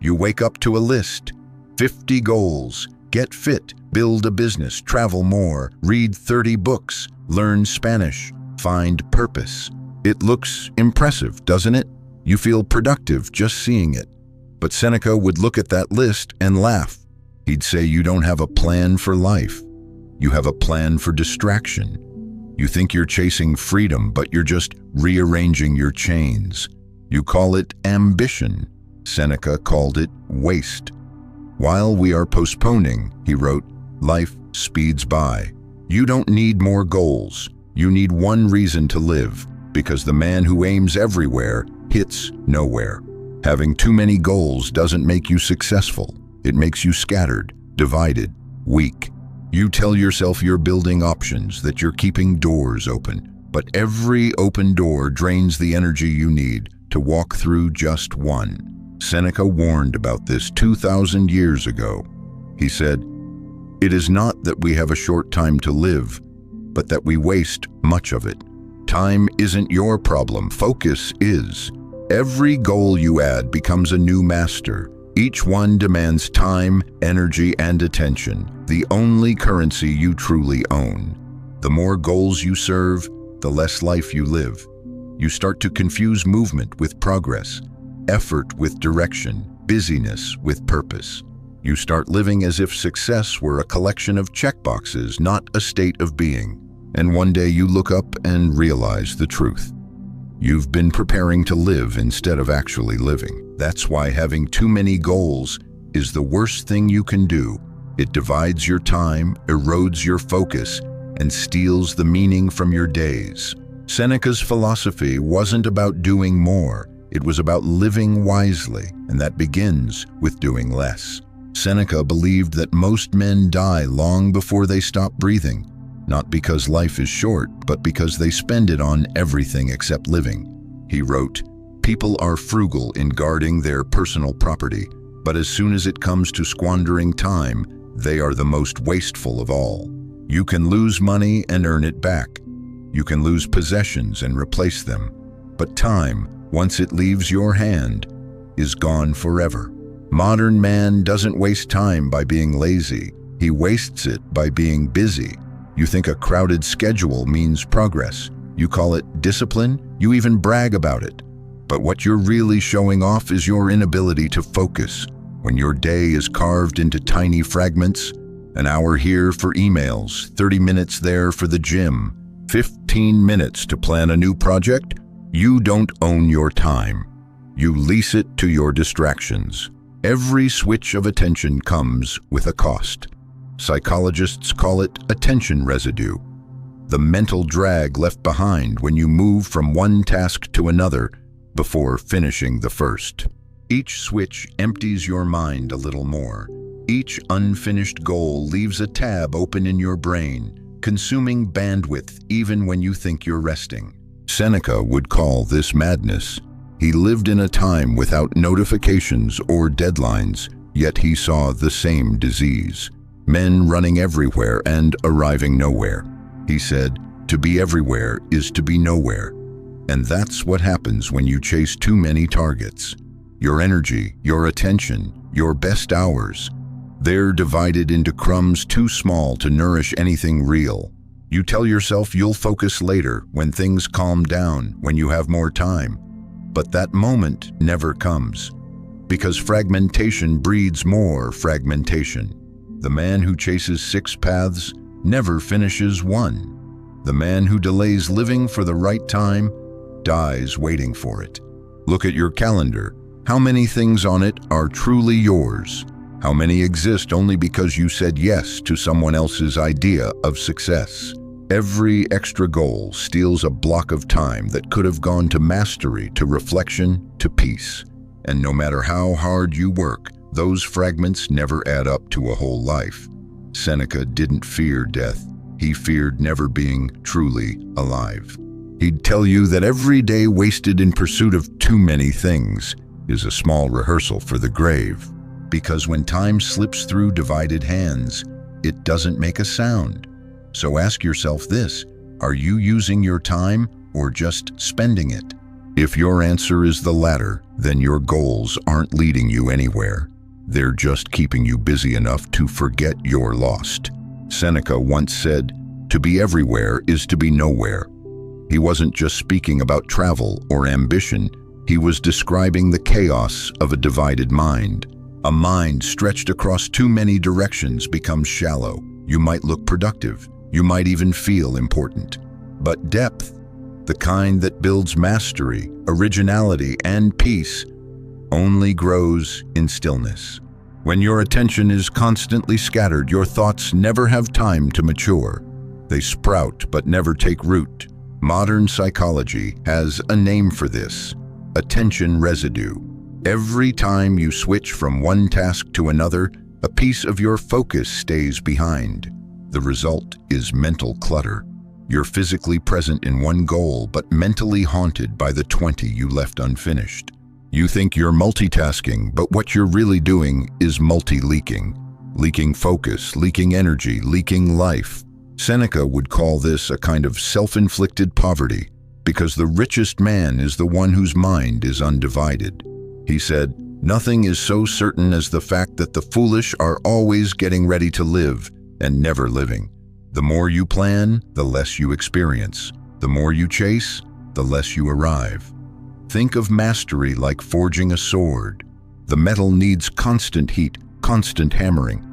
You wake up to a list. 50 goals. Get fit, build a business, travel more, read 30 books, learn Spanish, find purpose. It looks impressive, doesn't it? You feel productive just seeing it. But Seneca would look at that list and laugh. He'd say you don't have a plan for life. You have a plan for distraction. You think you're chasing freedom, but you're just rearranging your chains. You call it ambition. Seneca called it waste. While we are postponing, he wrote, life speeds by. You don't need more goals. You need one reason to live, because the man who aims everywhere hits nowhere. Having too many goals doesn't make you successful. It makes you scattered, divided, weak. You tell yourself you're building options, that you're keeping doors open, but every open door drains the energy you need to walk through just one. Seneca warned about this 2,000 years ago. He said, "It is not that we have a short time to live, but that we waste much of it. Time isn't your problem, focus is. Every goal you add becomes a new master. Each one demands time, energy, and attention, the only currency you truly own. The more goals you serve, the less life you live. You start to confuse movement with progress, effort with direction, busyness with purpose. You start living as if success were a collection of checkboxes, not a state of being. And one day you look up and realize the truth. You've been preparing to live instead of actually living. That's why having too many goals is the worst thing you can do. It divides your time, erodes your focus, and steals the meaning from your days. Seneca's philosophy wasn't about doing more. It was about living wisely, and that begins with doing less. Seneca believed that most men die long before they stop breathing, not because life is short, but because they spend it on everything except living. He wrote, "People are frugal in guarding their personal property, but as soon as it comes to squandering time, they are the most wasteful of all. You can lose money and earn it back. You can lose possessions and replace them, but time, once it leaves your hand, is gone forever." Modern man doesn't waste time by being lazy. He wastes it by being busy. You think a crowded schedule means progress. You call it discipline. You even brag about it. But what you're really showing off is your inability to focus. When your day is carved into tiny fragments, an hour here for emails, 30 minutes there for the gym, 15 minutes to plan a new project, you don't own your time. You lease it to your distractions. Every switch of attention comes with a cost. Psychologists call it attention residue, the mental drag left behind when you move from one task to another before finishing the first. Each switch empties your mind a little more. Each unfinished goal leaves a tab open in your brain, consuming bandwidth even when you think you're resting. Seneca would call this madness. He lived in a time without notifications or deadlines, yet he saw the same disease. Men running everywhere and arriving nowhere. He said, "To be everywhere is to be nowhere." And that's what happens when you chase too many targets. Your energy, your attention, your best hours, they're divided into crumbs too small to nourish anything real. You tell yourself you'll focus later, when things calm down, when you have more time. But that moment never comes, because fragmentation breeds more fragmentation. The man who chases 6 paths never finishes one. The man who delays living for the right time dies waiting for it. Look at your calendar. How many things on it are truly yours? How many exist only because you said yes to someone else's idea of success? Every extra goal steals a block of time that could have gone to mastery, to reflection, to peace. And no matter how hard you work, those fragments never add up to a whole life. Seneca didn't fear death. He feared never being truly alive. He'd tell you that every day wasted in pursuit of too many things is a small rehearsal for the grave. Because when time slips through divided hands, it doesn't make a sound. So ask yourself this: are you using your time or just spending it? If your answer is the latter, then your goals aren't leading you anywhere. They're just keeping you busy enough to forget you're lost. Seneca once said, "To be everywhere is to be nowhere." He wasn't just speaking about travel or ambition, he was describing the chaos of a divided mind. A mind stretched across too many directions becomes shallow. You might look productive, you might even feel important. But depth, the kind that builds mastery, originality, and peace, only grows in stillness. When your attention is constantly scattered, your thoughts never have time to mature. They sprout but never take root. Modern psychology has a name for this: attention residue. Every time you switch from one task to another, a piece of your focus stays behind. The result is mental clutter. You're physically present in one goal, but mentally haunted by the 20 you left unfinished. You think you're multitasking, but what you're really doing is multi-leaking. Leaking focus, leaking energy, leaking life. Seneca would call this a kind of self-inflicted poverty, because the richest man is the one whose mind is undivided. He said, "Nothing is so certain as the fact that the foolish are always getting ready to live and never living. The more you plan, the less you experience. The more you chase, the less you arrive." Think of mastery like forging a sword. The metal needs constant heat, constant hammering.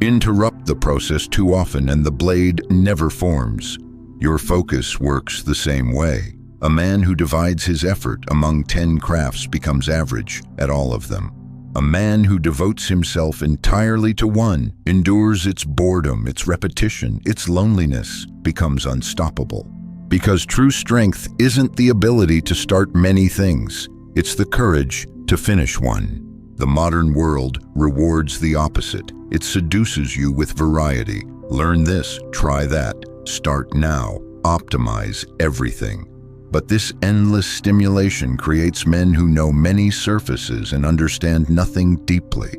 Interrupt the process too often and the blade never forms. Your focus works the same way. A man who divides his effort among 10 crafts becomes average at all of them. A man who devotes himself entirely to one, endures its boredom, its repetition, its loneliness, becomes unstoppable. Because true strength isn't the ability to start many things, it's the courage to finish one. The modern world rewards the opposite. It seduces you with variety. Learn this, try that, start now, optimize everything. But this endless stimulation creates men who know many surfaces and understand nothing deeply.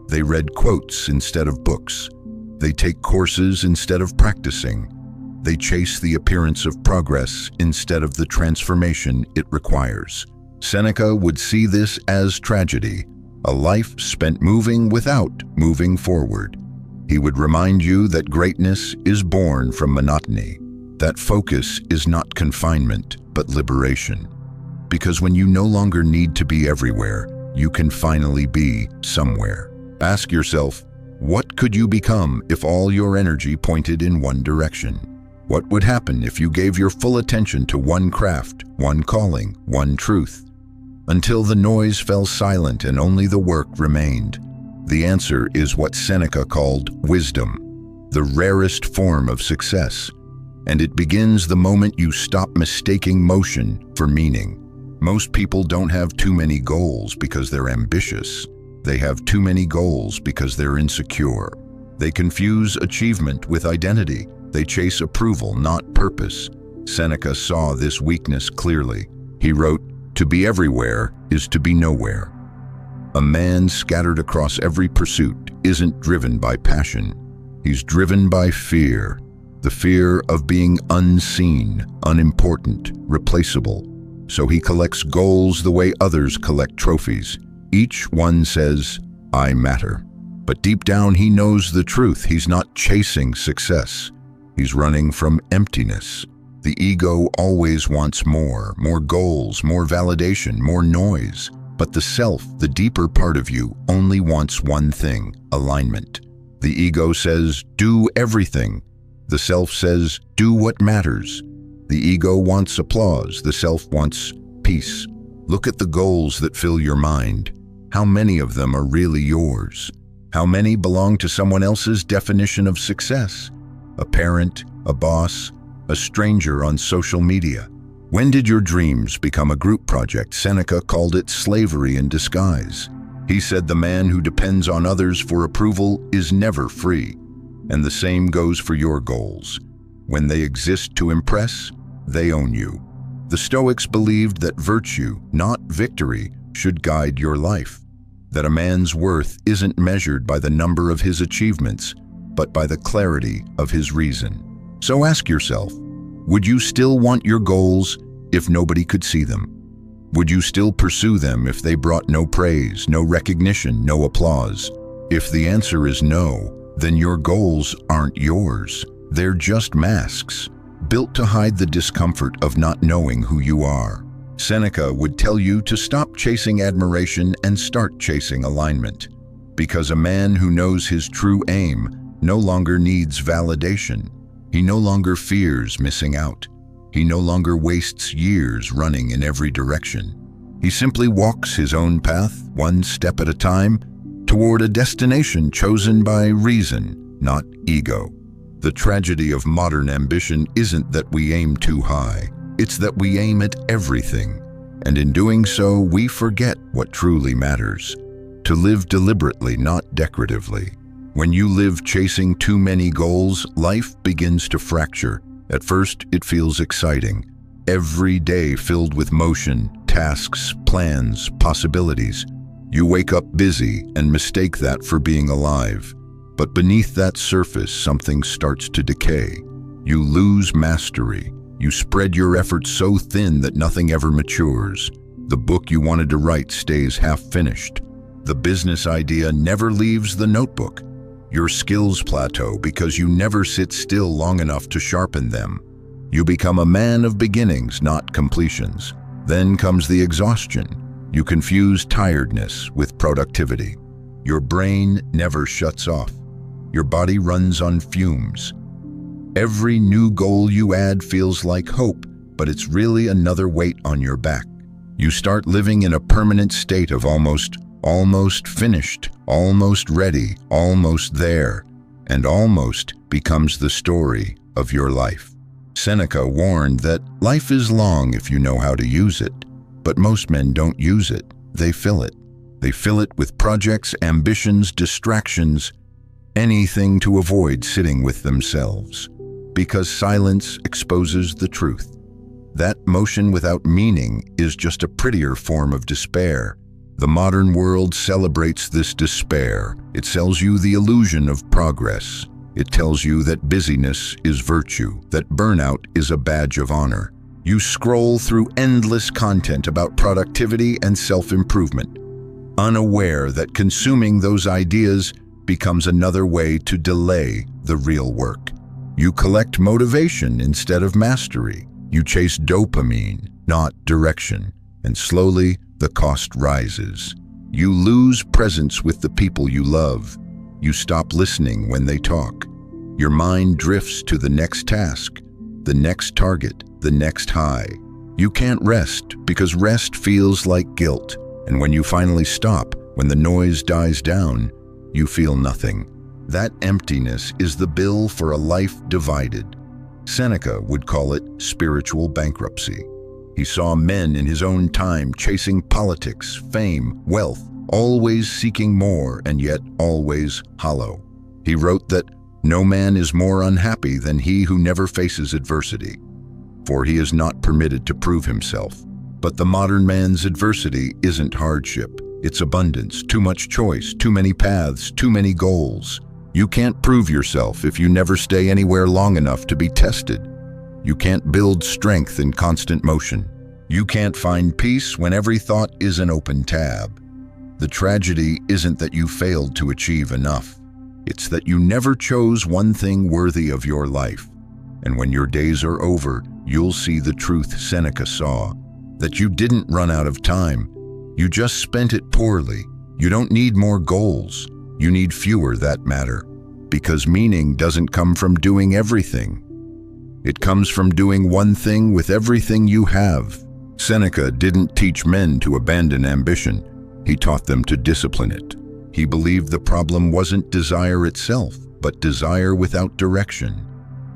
They read quotes instead of books. They take courses instead of practicing. They chase the appearance of progress instead of the transformation it requires. Seneca would see this as tragedy, a life spent moving without moving forward. He would remind you that greatness is born from monotony, that focus is not confinement, but liberation. Because when you no longer need to be everywhere, you can finally be somewhere. Ask yourself, what could you become if all your energy pointed in one direction? What would happen if you gave your full attention to one craft, one calling, one truth? Until the noise fell silent and only the work remained. The answer is what Seneca called wisdom, the rarest form of success. And it begins the moment you stop mistaking motion for meaning. Most people don't have too many goals because they're ambitious. They have too many goals because they're insecure. They confuse achievement with identity. They chase approval, not purpose. Seneca saw this weakness clearly. He wrote, "To be everywhere is to be nowhere." A man scattered across every pursuit isn't driven by passion. He's driven by fear. The fear of being unseen, unimportant, replaceable. So he collects goals the way others collect trophies. Each one says, "I matter." But deep down he knows the truth. He's not chasing success. He's running from emptiness. The ego always wants more goals, more validation, more noise. But the self, the deeper part of you, only wants one thing: alignment. The ego says, do everything. The self says, do what matters. The ego wants applause, the self wants peace. Look at the goals that fill your mind. How many of them are really yours? How many belong to someone else's definition of success? A parent, a boss, a stranger on social media. When did your dreams become a group project? Seneca called it slavery in disguise. He said the man who depends on others for approval is never free. And the same goes for your goals. When they exist to impress, they own you. The Stoics believed that virtue, not victory, should guide your life. That a man's worth isn't measured by the number of his achievements, but by the clarity of his reason. So ask yourself, would you still want your goals if nobody could see them? Would you still pursue them if they brought no praise, no recognition, no applause? If the answer is no, then your goals aren't yours. They're just masks, built to hide the discomfort of not knowing who you are. Seneca would tell you to stop chasing admiration and start chasing alignment. Because a man who knows his true aim no longer needs validation. He no longer fears missing out. He no longer wastes years running in every direction. He simply walks his own path, one step at a time, toward a destination chosen by reason, not ego. The tragedy of modern ambition isn't that we aim too high. It's that we aim at everything, and in doing so, we forget what truly matters. To live deliberately, not decoratively. When you live chasing too many goals, life begins to fracture. At first, it feels exciting. Every day filled with motion, tasks, plans, possibilities. You wake up busy and mistake that for being alive. But beneath that surface, something starts to decay. You lose mastery. You spread your efforts so thin that nothing ever matures. The book you wanted to write stays half-finished. The business idea never leaves the notebook. Your skills plateau because you never sit still long enough to sharpen them. You become a man of beginnings, not completions. Then comes the exhaustion. You confuse tiredness with productivity. Your brain never shuts off. Your body runs on fumes. Every new goal you add feels like hope, but it's really another weight on your back. You start living in a permanent state of almost finished, almost ready, almost there, and almost becomes the story of your life. Seneca warned that life is long if you know how to use it, but most men don't use it, they fill it. They fill it with projects, ambitions, distractions, anything to avoid sitting with themselves. Because silence exposes the truth. That motion without meaning is just a prettier form of despair. The modern world celebrates this despair. It sells you the illusion of progress. It tells you that busyness is virtue, that burnout is a badge of honor. You scroll through endless content about productivity and self-improvement, unaware that consuming those ideas becomes another way to delay the real work. You collect motivation instead of mastery. You chase dopamine, not direction, and slowly the cost rises. You lose presence with the people you love. You stop listening when they talk. Your mind drifts to the next task, the next target, the next high. You can't rest because rest feels like guilt. And when you finally stop, when the noise dies down, you feel nothing. That emptiness is the bill for a life divided. Seneca would call it spiritual bankruptcy. He saw men in his own time chasing politics, fame, wealth, always seeking more and yet always hollow. He wrote that no man is more unhappy than he who never faces adversity, for he is not permitted to prove himself. But the modern man's adversity isn't hardship. It's abundance, too much choice, too many paths, too many goals. You can't prove yourself if you never stay anywhere long enough to be tested. You can't build strength in constant motion. You can't find peace when every thought is an open tab. The tragedy isn't that you failed to achieve enough. It's that you never chose one thing worthy of your life. And when your days are over, you'll see the truth Seneca saw, that you didn't run out of time. You just spent it poorly. You don't need more goals. You need fewer that matter. Because meaning doesn't come from doing everything. It comes from doing one thing with everything you have. Seneca didn't teach men to abandon ambition. He taught them to discipline it. He believed the problem wasn't desire itself, but desire without direction.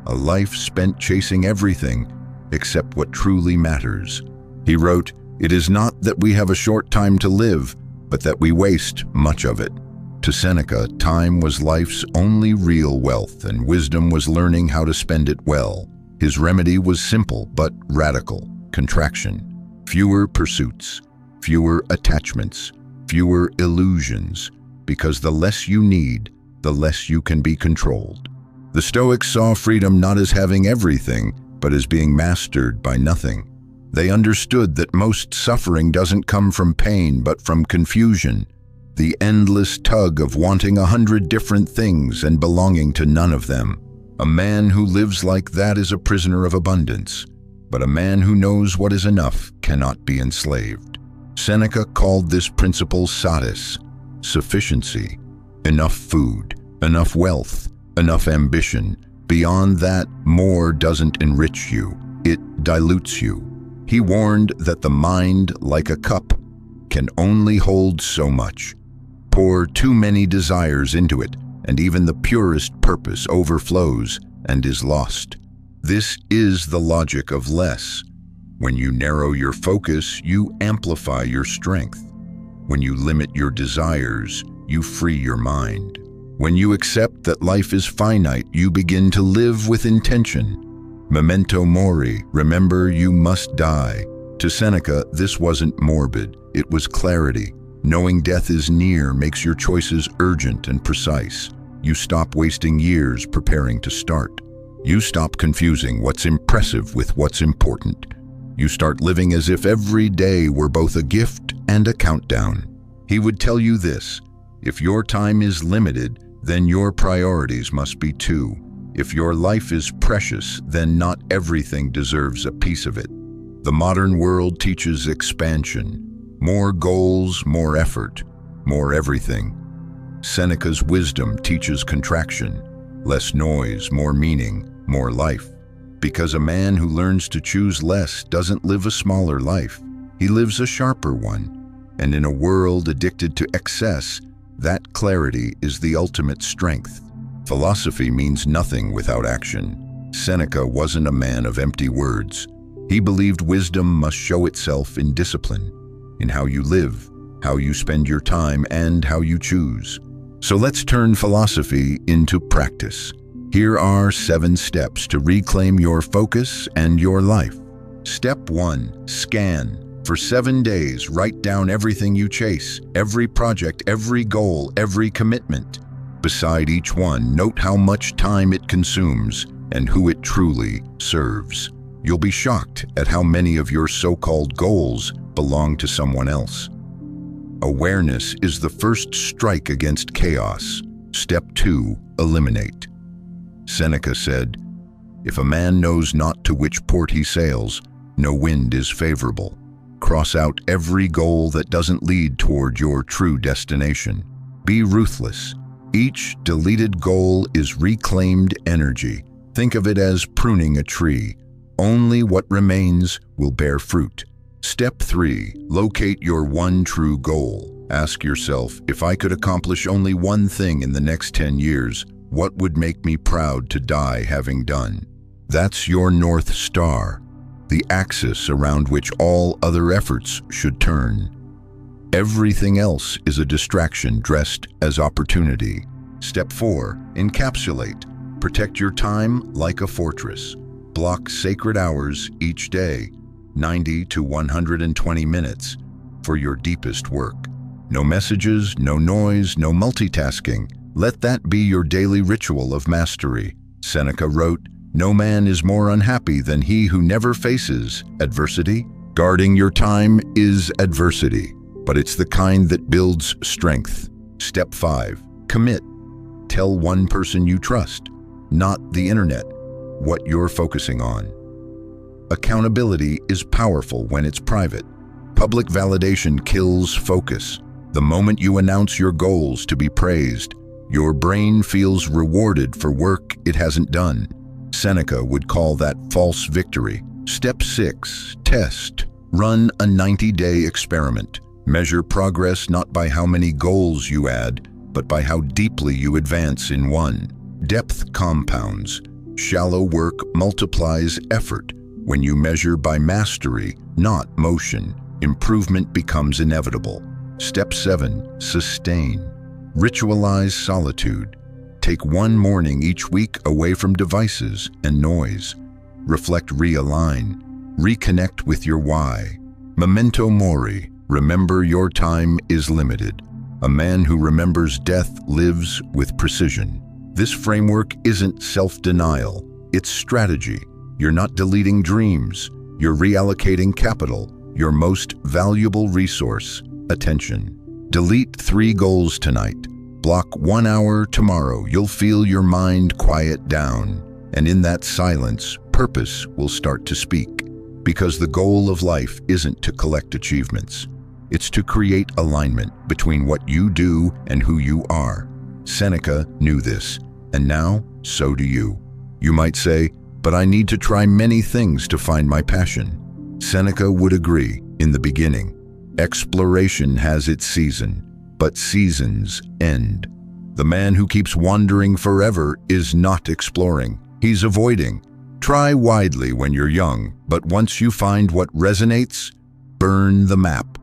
A life spent chasing everything except what truly matters. He wrote, "It is not that we have a short time to live, but that we waste much of it." To Seneca, time was life's only real wealth, and wisdom was learning how to spend it well. His remedy was simple but radical: contraction. Fewer pursuits, fewer attachments, fewer illusions, because the less you need, the less you can be controlled. The Stoics saw freedom not as having everything, but as being mastered by nothing. They understood that most suffering doesn't come from pain, but from confusion, the endless tug of wanting 100 different things and belonging to none of them. A man who lives like that is a prisoner of abundance, but a man who knows what is enough cannot be enslaved. Seneca called this principle satis, sufficiency, enough food, enough wealth, enough ambition. Beyond that, more doesn't enrich you, it dilutes you. He warned that the mind, like a cup, can only hold so much. Pour too many desires into it, and even the purest purpose overflows and is lost. This is the logic of less. When you narrow your focus, you amplify your strength. When you limit your desires, you free your mind. When you accept that life is finite, you begin to live with intention. Memento mori, remember you must die. To Seneca, this wasn't morbid, it was clarity. Knowing death is near makes your choices urgent and precise. You stop wasting years preparing to start. You stop confusing what's impressive with what's important. You start living as if every day were both a gift and a countdown. He would tell you this: if your time is limited, then your priorities must be too. If your life is precious, then not everything deserves a piece of it. The modern world teaches expansion. More goals, more effort, more everything. Seneca's wisdom teaches contraction. Less noise, more meaning, more life. Because a man who learns to choose less doesn't live a smaller life. He lives a sharper one. And in a world addicted to excess, that clarity is the ultimate strength. Philosophy means nothing without action. Seneca wasn't a man of empty words. He believed wisdom must show itself in discipline, in how you live, how you spend your time, and how you choose. So let's turn philosophy into practice. Here are 7 steps to reclaim your focus and your life. Step 1, scan. For 7 days, write down everything you chase, every project, every goal, every commitment. Beside each one, note how much time it consumes and who it truly serves. You'll be shocked at how many of your so-called goals belong to someone else. Awareness is the first strike against chaos. Step 2, eliminate. Seneca said, "If a man knows not to which port he sails, no wind is favorable." Cross out every goal that doesn't lead toward your true destination. Be ruthless. Each deleted goal is reclaimed energy. Think of it as pruning a tree. Only what remains will bear fruit. Step 3, locate your one true goal. Ask yourself, if I could accomplish only one thing in the next 10 years, what would make me proud to die having done? That's your North Star, the axis around which all other efforts should turn. Everything else is a distraction dressed as opportunity. Step 4, encapsulate. Protect your time like a fortress. Block sacred hours each day, 90 to 120 minutes, for your deepest work. No messages, no noise, no multitasking. Let that be your daily ritual of mastery. Seneca wrote, "No man is more unhappy than he who never faces adversity." Guarding your time is adversity, but it's the kind that builds strength. Step 5, commit. Tell one person you trust, not the internet, what you're focusing on. Accountability is powerful when it's private. Public validation kills focus. The moment you announce your goals to be praised, your brain feels rewarded for work it hasn't done. Seneca would call that false victory. Step 6, test. Run a 90-day experiment. Measure progress not by how many goals you add, but by how deeply you advance in one. Depth compounds. Shallow work multiplies effort. When you measure by mastery, not motion, improvement becomes inevitable. Step 7, sustain. Ritualize solitude. Take one morning each week away from devices and noise. Reflect, realign. Reconnect with your why. Memento mori. Remember your time is limited. A man who remembers death lives with precision. This framework isn't self-denial, it's strategy. You're not deleting dreams, You're reallocating capital, your most valuable resource, attention. Delete 3 goals tonight. Block 1 hour tomorrow. You'll feel your mind quiet down. And in that silence, purpose will start to speak. Because the goal of life isn't to collect achievements. It's to create alignment between what you do and who you are. Seneca knew this, and now, so do you. You might say, but I need to try many things to find my passion. Seneca would agree in the beginning. Exploration has its season, but seasons end. The man who keeps wandering forever is not exploring. He's avoiding. Try widely when you're young, but once you find what resonates, burn the map.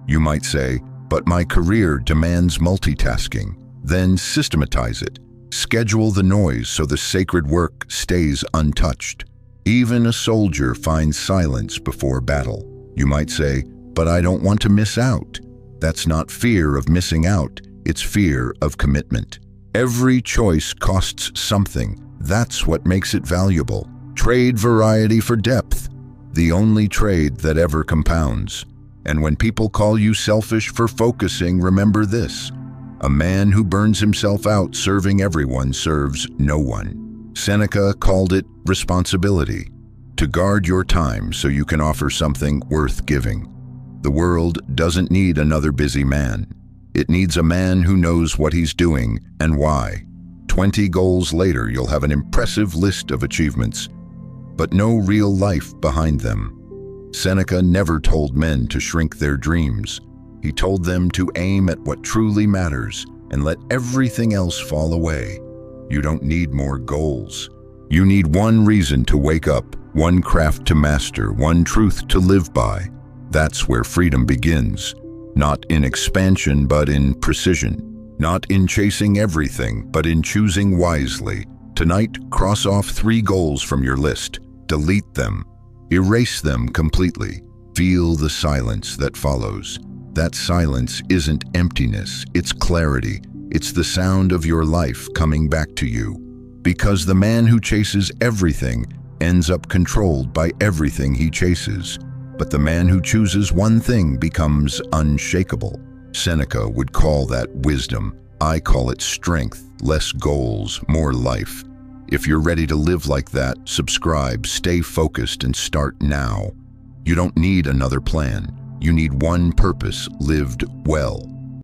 You might say, but my career demands multitasking. Then systematize it. Schedule the noise so the sacred work stays untouched. Even a soldier finds silence before battle. You might say, but I don't want to miss out. That's not fear of missing out, it's fear of commitment. Every choice costs something. That's what makes it valuable. Trade variety for depth, the only trade that ever compounds. And when people call you selfish for focusing, remember this. A man who burns himself out serving everyone serves no one. Seneca called it responsibility, to guard your time so you can offer something worth giving. The world doesn't need another busy man. It needs a man who knows what he's doing and why. 20 goals later, you'll have an impressive list of achievements, but no real life behind them. Seneca never told men to shrink their dreams. He told them to aim at what truly matters and let everything else fall away. You don't need more goals. You need one reason to wake up, one craft to master, one truth to live by. That's where freedom begins. Not in expansion, but in precision. Not in chasing everything, but in choosing wisely. Tonight, cross off 3 goals from your list. Delete them. Erase them completely. Feel the silence that follows. That silence isn't emptiness, it's clarity. It's the sound of your life coming back to you. Because the man who chases everything ends up controlled by everything he chases. But the man who chooses one thing becomes unshakable. Seneca would call that wisdom. I call it strength. Less goals, more life. If you're ready to live like that, subscribe, stay focused, and start now. You don't need another plan. You need one purpose lived well.